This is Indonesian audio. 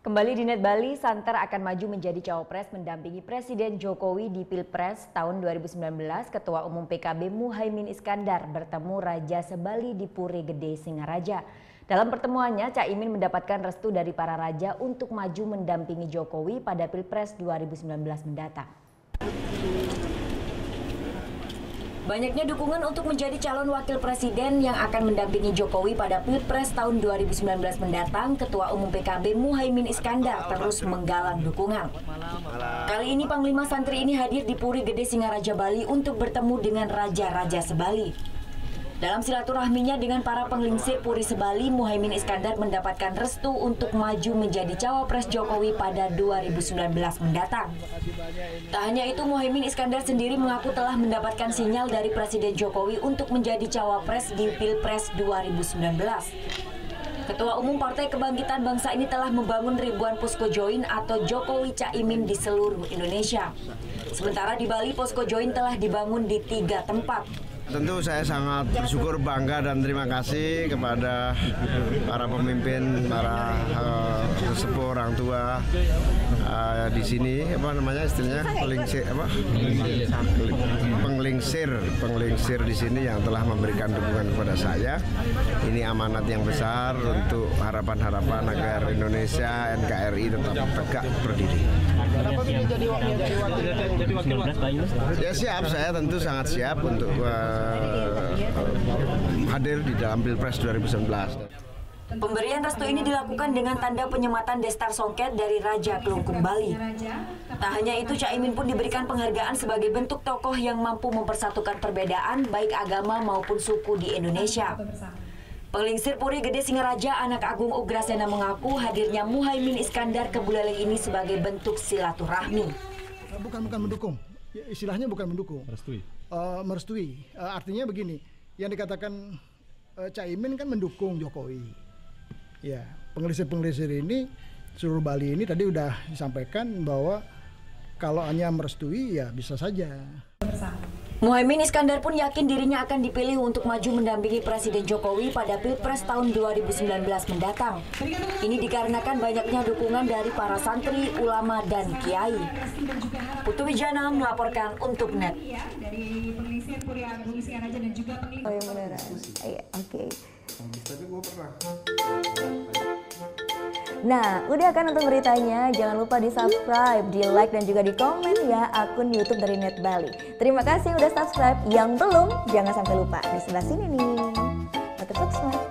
Kembali di Net Bali, Santer akan maju menjadi cawapres mendampingi Presiden Jokowi di Pilpres tahun 2019. Ketua Umum PKB Muhaimin Iskandar bertemu Raja Sebali di Puri Gede Singaraja. Dalam pertemuannya, Caimin mendapatkan restu dari para raja untuk maju mendampingi Jokowi pada Pilpres 2019 mendatang. Banyaknya dukungan untuk menjadi calon wakil presiden yang akan mendampingi Jokowi pada Pilpres tahun 2019 mendatang, Ketua Umum PKB Muhaimin Iskandar terus menggalang dukungan. Kali ini Panglima Santri ini hadir di Puri Gede Singaraja Bali untuk bertemu dengan Raja-Raja Sebali. Dalam silaturahminya dengan para penglingsir Puri Sebali, Muhaimin Iskandar mendapatkan restu untuk maju menjadi cawapres Jokowi pada 2019 mendatang. Tak hanya itu, Muhaimin Iskandar sendiri mengaku telah mendapatkan sinyal dari Presiden Jokowi untuk menjadi cawapres di Pilpres 2019. Ketua Umum Partai Kebangkitan Bangsa ini telah membangun ribuan posko join atau Jokowi Caimin di seluruh Indonesia. Sementara di Bali, posko join telah dibangun di 3 tempat. Tentu saya sangat bersyukur, bangga dan terima kasih kepada para pemimpin, para sesepuh, orang tua di sini, apa namanya istilahnya, penglingsir di sini yang telah memberikan dukungan kepada saya. Ini amanat yang besar untuk harapan-harapan agar Indonesia, NKRI tetap tegak berdiri. Ya siap, saya tentu sangat siap untuk hadir di dalam Pilpres 2019. Pemberian restu ini dilakukan dengan tanda penyematan Destar Songket dari Raja Kelungkung Bali. Tak hanya itu, Caimin pun diberikan penghargaan sebagai bentuk tokoh yang mampu mempersatukan perbedaan baik agama maupun suku di Indonesia. Penglingsir Puri Gede Singaraja Anak Agung Ugrasena mengaku hadirnya Muhaimin Iskandar ke Buleleng ini sebagai bentuk silaturahmi. Bukan mendukung, istilahnya bukan mendukung. Merestui. Artinya begini, yang dikatakan Caimin kan mendukung Jokowi. Ya, pengelisir-pengelisir ini seluruh Bali ini tadi udah disampaikan bahwa kalau hanya merestui ya bisa saja. Muhaimin Iskandar pun yakin dirinya akan dipilih untuk maju mendampingi Presiden Jokowi pada Pilpres tahun 2019 mendatang. Ini dikarenakan banyaknya dukungan dari para santri, ulama, dan kiai. Putu Wijana melaporkan untuk Net. Oh yang beneran? Oke. Nah, udah kan untuk beritanya? Jangan lupa di subscribe, di like, dan juga di komen ya akun YouTube dari Net Bali. Terima kasih udah subscribe. Yang belum, jangan sampai lupa di sebelah sini nih. Subscribe.